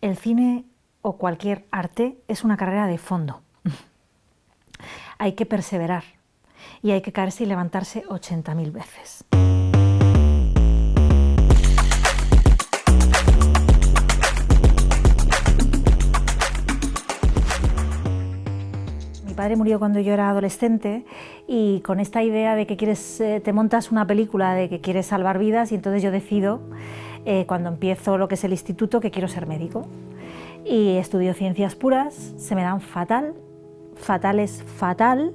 el cine o cualquier arte es una carrera de fondo. Hay que perseverar y hay que caerse y levantarse 80.000 veces. Mi padre murió cuando yo era adolescente y con esta idea de que te montas una película de que quieres salvar vidas, y entonces yo decido, cuando empiezo lo que es el instituto, que quiero ser médico. Y estudio ciencias puras, se me dan fatal, fatal es fatal.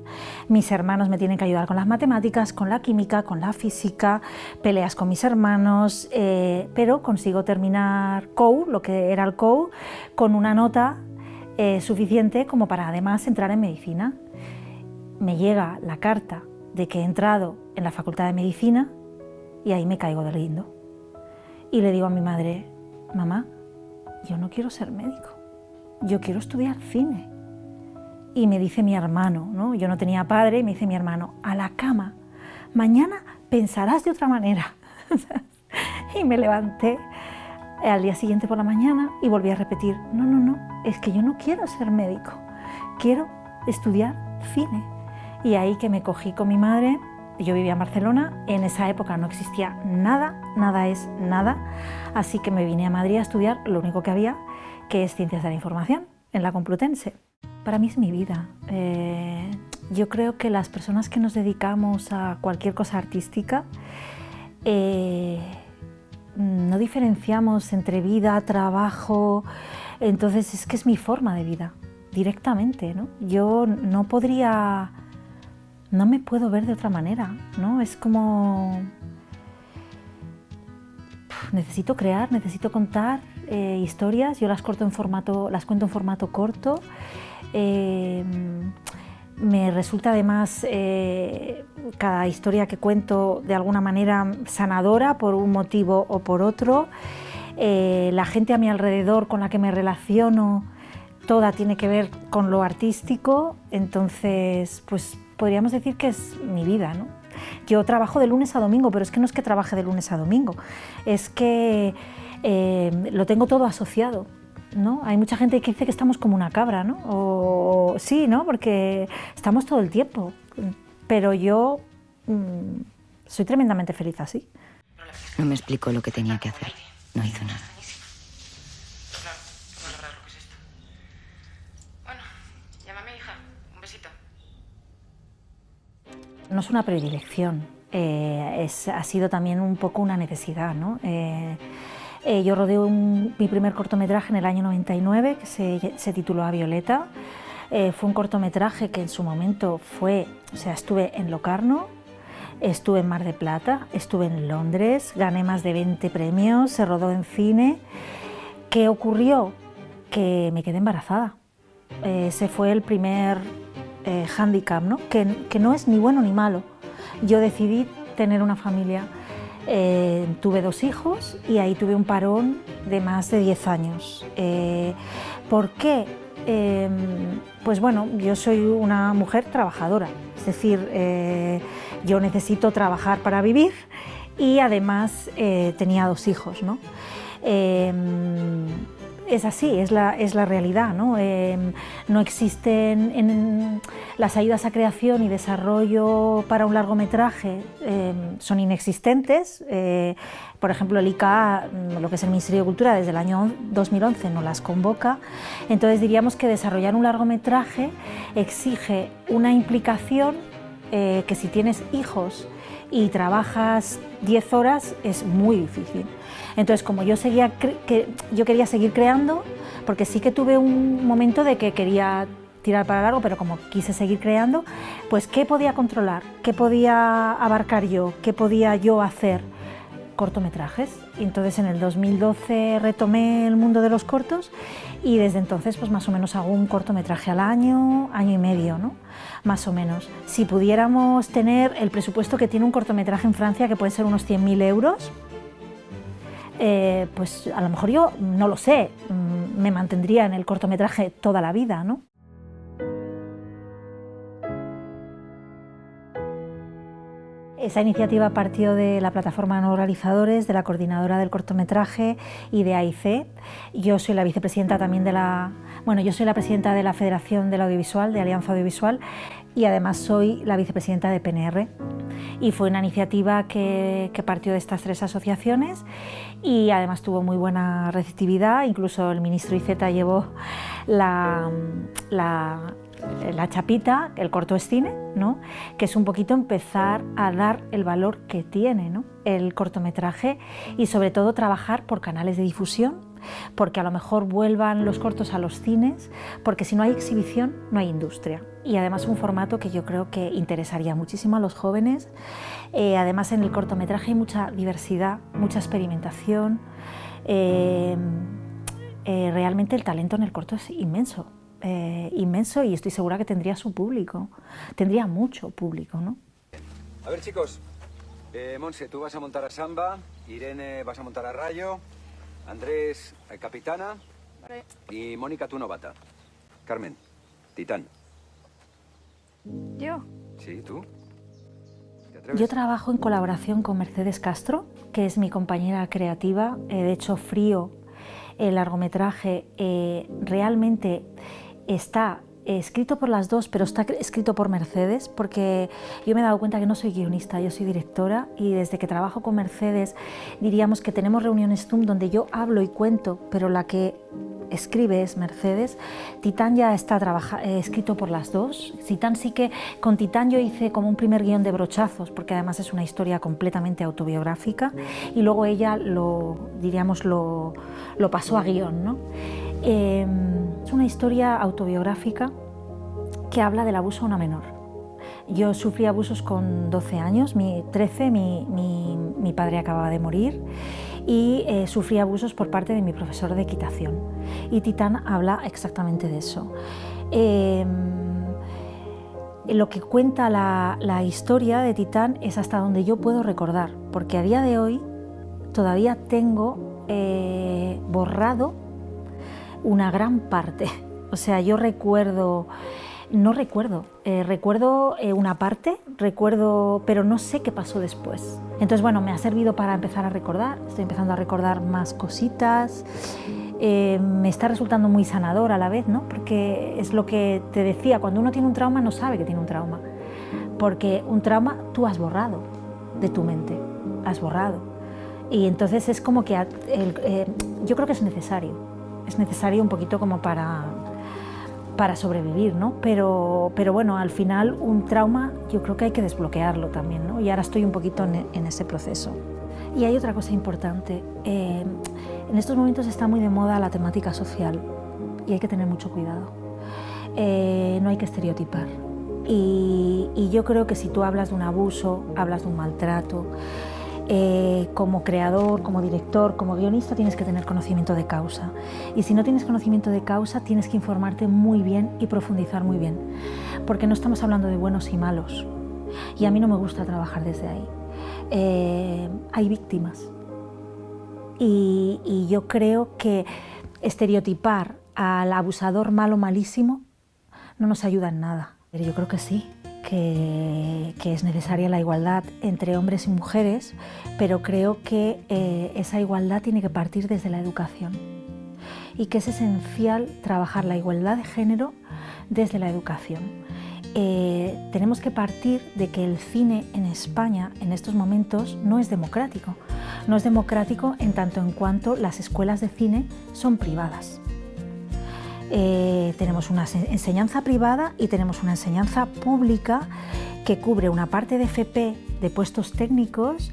Mis hermanos me tienen que ayudar con las matemáticas, con la química, con la física, peleas con mis hermanos, pero consigo terminar COU, lo que era el COU, con una nota suficiente como para además entrar en medicina. Me llega la carta de que he entrado en la Facultad de Medicina y ahí me caigo del guindo. Y le digo a mi madre: mamá, yo no quiero ser médico, yo quiero estudiar cine. Y me dice mi hermano, ¿no? Yo no tenía padre, y me dice mi hermano: a la cama, mañana pensarás de otra manera. Y me levanté al día siguiente por la mañana y volví a repetir: no, no, no, es que yo no quiero ser médico, quiero estudiar cine. Y ahí que me cogí con mi madre. Yo vivía en Barcelona, en esa época no existía nada, nada es nada, así que me vine a Madrid a estudiar lo único que había, que es Ciencias de la Información, en la Complutense. Para mí es mi vida. Yo creo que las personas que nos dedicamos a cualquier cosa artística no diferenciamos entre vida, trabajo, entonces es que es mi forma de vida, directamente, ¿no? Yo no me puedo ver de otra manera, ¿no? Es como... necesito crear, necesito contar historias, yo las cuento en formato corto. Me resulta además cada historia que cuento de alguna manera sanadora por un motivo o por otro. La gente a mi alrededor con la que me relaciono, toda tiene que ver con lo artístico, entonces pues podríamos decir que es mi vida, ¿no? Yo trabajo de lunes a domingo, pero es que no es que trabaje de lunes a domingo, es que lo tengo todo asociado, ¿no? Hay mucha gente que dice que estamos como una cabra, ¿no? O sí, ¿no? Porque estamos todo el tiempo, pero yo soy tremendamente feliz así. No me explicó lo que tenía que hacer, no hizo nada. No es una predilección, ha sido también un poco una necesidad, ¿no? Yo rodé mi primer cortometraje en el año 99, que se tituló A Violeta. Fue un cortometraje que en su momento estuve en Locarno, estuve en Mar de Plata, estuve en Londres, gané más de 20 premios, se rodó en cine. ¿Qué ocurrió? Que me quedé embarazada. Ese fue el primer hándicap, ¿no? Que no es ni bueno ni malo. Yo decidí tener una familia, tuve 2 hijos y ahí tuve un parón de más de 10 años. ¿Por qué? Pues bueno, yo soy una mujer trabajadora, es decir, yo necesito trabajar para vivir y además tenía 2 hijos, ¿no? Es así, es la realidad, ¿no? No existen las ayudas a creación y desarrollo para un largometraje, son inexistentes. Por ejemplo, el ICA, lo que es el Ministerio de Cultura, desde el año 2011 no las convoca. Entonces diríamos que desarrollar un largometraje exige una implicación que si tienes hijos y trabajas 10 horas es muy difícil. Entonces, como yo quería seguir creando, porque sí que tuve un momento de que quería tirar para largo, pero como quise seguir creando, pues ¿qué podía controlar? ¿Qué podía abarcar yo? ¿Qué podía yo hacer? Cortometrajes. Y entonces en el 2012 retomé el mundo de los cortos y desde entonces pues más o menos hago un cortometraje al año y medio, ¿no? Más o menos. Si pudiéramos tener el presupuesto que tiene un cortometraje en Francia, que puede ser unos 100.000 euros, pues a lo mejor yo, no lo sé, me mantendría en el cortometraje toda la vida, ¿no? Esa iniciativa partió de la plataforma No Realizadores, de la coordinadora del cortometraje y de AIC. Yo soy la vicepresidenta también yo soy la presidenta de la Federación del Audiovisual, de Alianza Audiovisual, y además soy la vicepresidenta de PNR. Y fue una iniciativa que partió de estas 3 asociaciones y además tuvo muy buena receptividad. Incluso el ministro Iceta llevó la chapita, el corto es cine, ¿no? Que es un poquito empezar a dar el valor que tiene, ¿no?, el cortometraje, y sobre todo trabajar por canales de difusión, porque a lo mejor vuelvan los cortos a los cines, porque si no hay exhibición no hay industria. Y además un formato que yo creo que interesaría muchísimo a los jóvenes. Además en el cortometraje hay mucha diversidad, mucha experimentación. Realmente el talento en el corto es inmenso. Inmenso, y estoy segura que tendría su público, tendría mucho público, ¿no? A ver, chicos, Monse, tú vas a montar a Samba, Irene vas a montar a Rayo, Andrés Capitana y Mónica tú novata. Carmen, Titán. ¿Yo? Sí, ¿tú? ¿Te atreves? Yo trabajo en colaboración con Mercedes Castro, que es mi compañera creativa. De hecho, Frío, el largometraje, realmente está escrito por las dos, pero está escrito por Mercedes, porque yo me he dado cuenta que no soy guionista, yo soy directora, y desde que trabajo con Mercedes diríamos que tenemos reuniones Zoom donde yo hablo y cuento, pero la que escribe es Mercedes. Titán ya está escrito por las dos. Titán sí que, con Titán yo hice como un primer guión de brochazos, porque además es una historia completamente autobiográfica, y luego ella lo pasó a guión, ¿no? Es una historia autobiográfica que habla del abuso a una menor. Yo sufrí abusos con 12 años, 13, mi padre acababa de morir, y sufrí abusos por parte de mi profesor de equitación. Y Titán habla exactamente de eso. Lo que cuenta la historia de Titán es hasta donde yo puedo recordar, porque a día de hoy todavía tengo borrado una gran parte. O sea, yo recuerdo una parte, pero no sé qué pasó después. Entonces, bueno, me ha servido para empezar a recordar. Estoy empezando a recordar más cositas. Me está resultando muy sanador a la vez, ¿no? Porque es lo que te decía, cuando uno tiene un trauma no sabe que tiene un trauma, porque un trauma tú has borrado de tu mente, has borrado. Y entonces es como que yo creo que es necesario un poquito como para sobrevivir, ¿no? Pero bueno, al final un trauma yo creo que hay que desbloquearlo también, ¿no? Y ahora estoy un poquito en ese proceso. Y hay otra cosa importante. En estos momentos está muy de moda la temática social y hay que tener mucho cuidado. No hay que estereotipar. Y yo creo que si tú hablas de un abuso, hablas de un maltrato, como creador, como director, como guionista, tienes que tener conocimiento de causa. Y si no tienes conocimiento de causa, tienes que informarte muy bien y profundizar muy bien, porque no estamos hablando de buenos y malos. Y a mí no me gusta trabajar desde ahí. Hay víctimas. Y yo creo que estereotipar al abusador malo, malísimo, no nos ayuda en nada. Pero yo creo que sí. Que es necesaria la igualdad entre hombres y mujeres, pero creo que esa igualdad tiene que partir desde la educación y que es esencial trabajar la igualdad de género desde la educación. Tenemos que partir de que el cine en España en estos momentos no es democrático. No es democrático en tanto en cuanto las escuelas de cine son privadas. Tenemos una enseñanza privada y tenemos una enseñanza pública que cubre una parte de FP de puestos técnicos,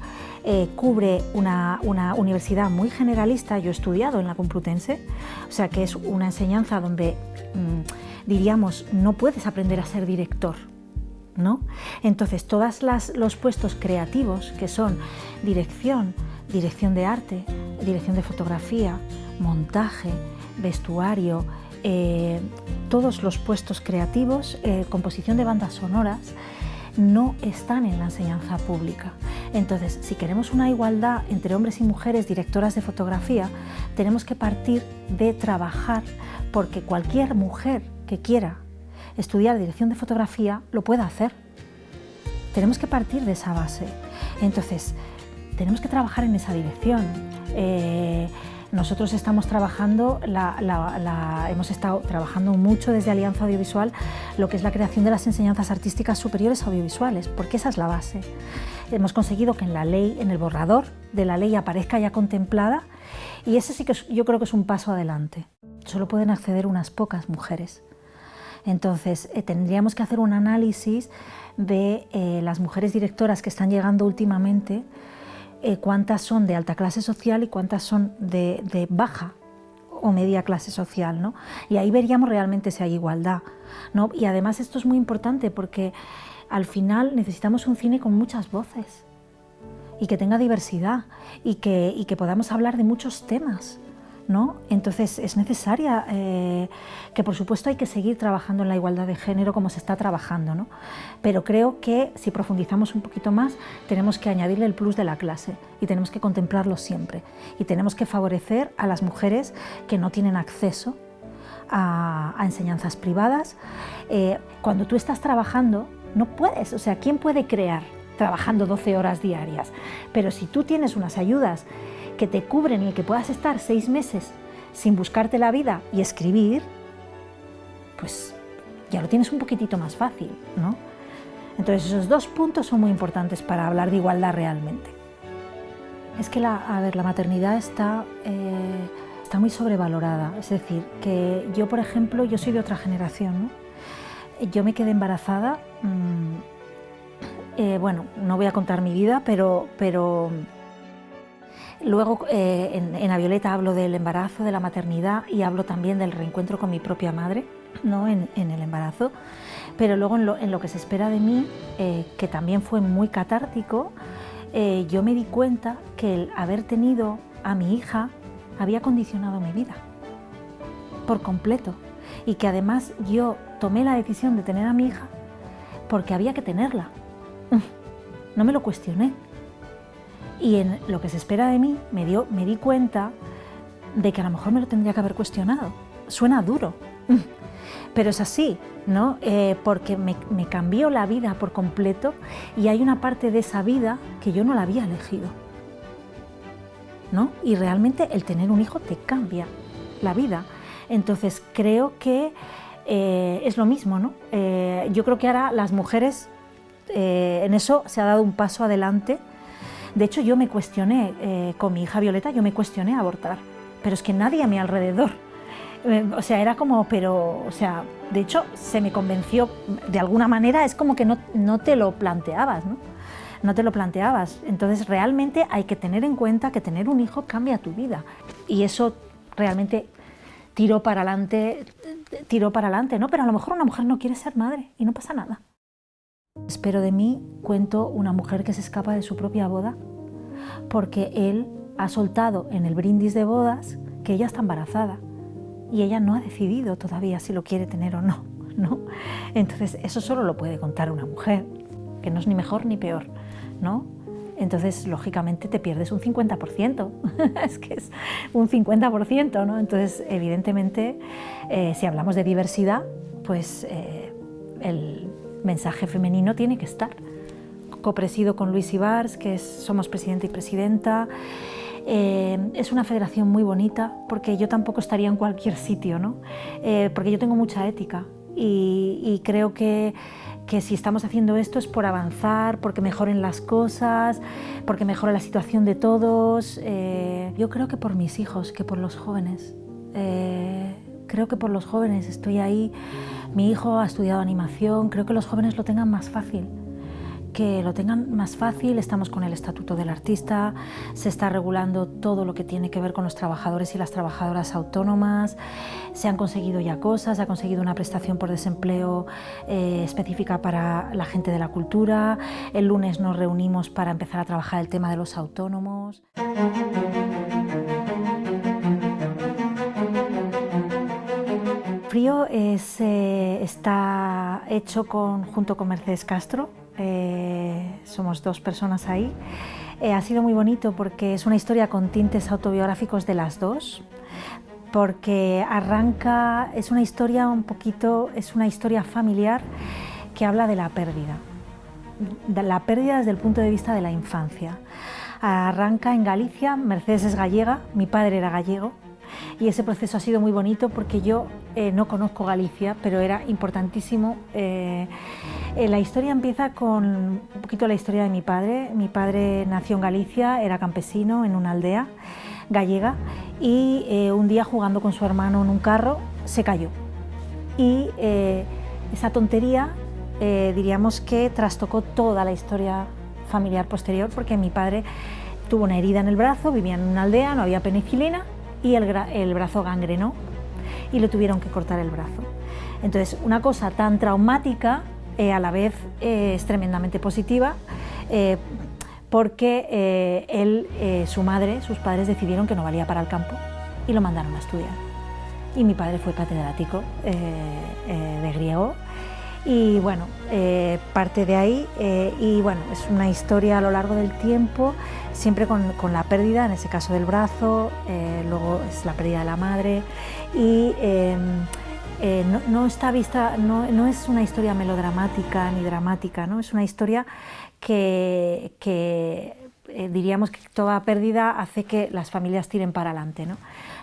cubre una universidad muy generalista. Yo he estudiado en la Complutense, o sea que es una enseñanza donde diríamos no puedes aprender a ser director, ¿no? Entonces todos los puestos creativos que son dirección de arte, dirección de fotografía, montaje, vestuario, todos los puestos creativos, composición de bandas sonoras, no están en la enseñanza pública. Entonces, si queremos una igualdad entre hombres y mujeres directoras de fotografía, tenemos que partir de trabajar porque cualquier mujer que quiera estudiar dirección de fotografía lo pueda hacer. tenemos que partir de esa base. Entonces, tenemos que trabajar en esa dirección. Nosotros estamos trabajando, hemos estado trabajando mucho desde Alianza Audiovisual lo que es la creación de las enseñanzas artísticas superiores audiovisuales, porque esa es la base. Hemos conseguido que en la ley, en el borrador de la ley aparezca ya contemplada, y ese sí que yo creo que es un paso adelante. Solo pueden acceder unas pocas mujeres. Entonces, tendríamos que hacer un análisis de las mujeres directoras que están llegando últimamente, cuántas son de alta clase social y cuántas son de baja o media clase social, ¿no? Y ahí veríamos realmente si hay igualdad, ¿no? Y además esto es muy importante porque al final necesitamos un cine con muchas voces y que tenga diversidad y que podamos hablar de muchos temas, ¿no? Entonces es necesaria, que por supuesto hay que seguir trabajando en la igualdad de género como se está trabajando, ¿no? Pero creo que si profundizamos un poquito más tenemos que añadirle el plus de la clase y tenemos que contemplarlo siempre y tenemos que favorecer a las mujeres que no tienen acceso a enseñanzas privadas. Cuando tú estás trabajando no puedes, o sea, ¿quién puede crear trabajando 12 horas diarias? Pero si tú tienes unas ayudas que te cubren y que puedas estar 6 meses sin buscarte la vida y escribir, pues ya lo tienes un poquitito más fácil, ¿no? Entonces esos 2 puntos son muy importantes para hablar de igualdad realmente. Es que la maternidad está muy sobrevalorada, es decir, que yo, por ejemplo, yo soy de otra generación, ¿no? Yo me quedé embarazada, bueno, no voy a contar mi vida, pero luego en A Violeta hablo del embarazo, de la maternidad y hablo también del reencuentro con mi propia madre, ¿no? en el embarazo, pero luego en lo que se espera de mí, que también fue muy catártico, yo me di cuenta que el haber tenido a mi hija había condicionado mi vida por completo y que además yo tomé la decisión de tener a mi hija porque había que tenerla, no me lo cuestioné. Y en lo que se espera de mí me di cuenta de que a lo mejor me lo tendría que haber cuestionado. Suena duro, pero es así, ¿no? Porque me cambió la vida por completo y hay una parte de esa vida que yo no la había elegido, ¿no? Y realmente el tener un hijo te cambia la vida. Entonces creo que es lo mismo, ¿no? Yo creo que ahora las mujeres, en eso se ha dado un paso adelante. De hecho, yo me cuestioné, con mi hija Violeta, yo me cuestioné abortar, pero es que nadie a mi alrededor, o sea, era como, pero, o sea, de hecho, se me convenció, de alguna manera, es como que no te lo planteabas, ¿no? No te lo planteabas. Entonces, realmente hay que tener en cuenta que tener un hijo cambia tu vida, y eso realmente tiró para adelante, ¿no? Pero a lo mejor una mujer no quiere ser madre y no pasa nada. Espero de mí, cuento una mujer que se escapa de su propia boda porque él ha soltado en el brindis de bodas que ella está embarazada y ella no ha decidido todavía si lo quiere tener o no, ¿no? Entonces eso solo lo puede contar una mujer, que no es ni mejor ni peor, ¿no? Entonces lógicamente te pierdes un 50%, es que es un 50%, ¿no? Entonces evidentemente si hablamos de diversidad, pues el mensaje femenino tiene que estar. Copresido con Luis Ibars, que somos presidente y presidenta. Es una federación muy bonita porque yo tampoco estaría en cualquier sitio, ¿no? Porque yo tengo mucha ética y creo que si estamos haciendo esto es por avanzar, porque mejoren las cosas, porque mejore la situación de todos. Yo creo que por mis hijos, que por los jóvenes. Creo que por los jóvenes estoy ahí. Mi hijo ha estudiado animación, creo que los jóvenes lo tengan más fácil. Que lo tengan más fácil, estamos con el Estatuto del Artista, se está regulando todo lo que tiene que ver con los trabajadores y las trabajadoras autónomas, se han conseguido ya cosas, se ha conseguido una prestación por desempleo específica para la gente de la cultura, el lunes nos reunimos para empezar a trabajar el tema de los autónomos. Frío está hecho junto con Mercedes Castro, somos 2 personas ahí. Ha sido muy bonito porque es una historia con tintes autobiográficos de las 2, porque es una historia familiar que habla de la pérdida, la pérdida desde el punto de vista de la infancia. Arranca en Galicia, Mercedes es gallega, mi padre era gallego, y ese proceso ha sido muy bonito porque yo no conozco Galicia, pero era importantísimo. La historia empieza con un poquito la historia de mi padre. Mi padre nació en Galicia, era campesino en una aldea gallega y un día jugando con su hermano en un carro se cayó. Y esa tontería diríamos que trastocó toda la historia familiar posterior, porque mi padre tuvo una herida en el brazo, vivía en una aldea, no había penicilina y el brazo gangrenó y le tuvieron que cortar el brazo. Entonces, una cosa tan traumática a la vez es tremendamente positiva, porque su madre, sus padres decidieron que no valía para el campo y lo mandaron a estudiar. Y mi padre fue catedrático de griego. Y bueno, parte de ahí, y bueno, es una historia a lo largo del tiempo, siempre con la pérdida, en ese caso del brazo, luego es la pérdida de la madre, y no está vista, no es una historia melodramática ni dramática, ¿no? Es una historia que diríamos que toda pérdida hace que las familias tiren para adelante,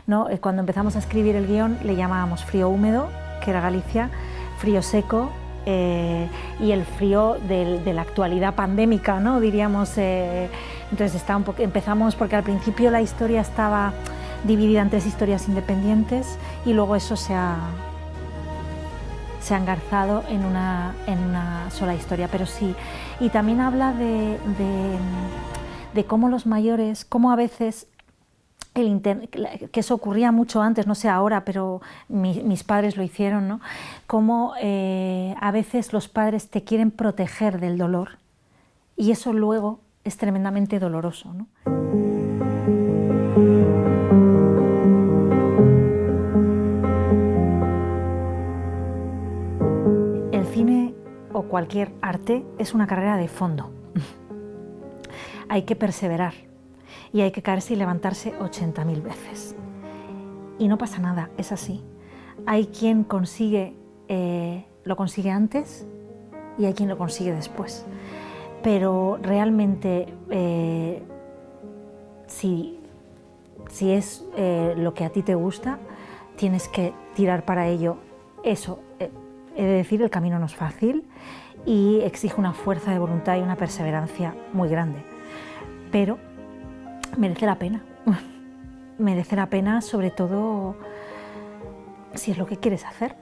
¿no? Cuando empezamos a escribir el guión le llamábamos frío húmedo, que era Galicia, frío seco, y el frío de la actualidad pandémica, ¿no? Diríamos. Entonces empezamos porque al principio la historia estaba dividida en 3 historias independientes y luego eso se ha engarzado en una sola historia, pero sí. Y también habla de cómo los mayores, cómo a veces que eso ocurría mucho antes, no sé ahora, pero mis padres lo hicieron, ¿no? Cómo a veces los padres te quieren proteger del dolor y eso luego es tremendamente doloroso, ¿no? El cine o cualquier arte es una carrera de fondo. Hay que perseverar. Y hay que caerse y levantarse 80.000 veces. Y no pasa nada, es así. Hay quien lo consigue antes y hay quien lo consigue después. Pero realmente, si es lo que a ti te gusta, tienes que tirar para ello. Eso, he de decir, el camino no es fácil y exige una fuerza de voluntad y una perseverancia muy grande. Pero merece la pena. Merece la pena, sobre todo si es lo que quieres hacer.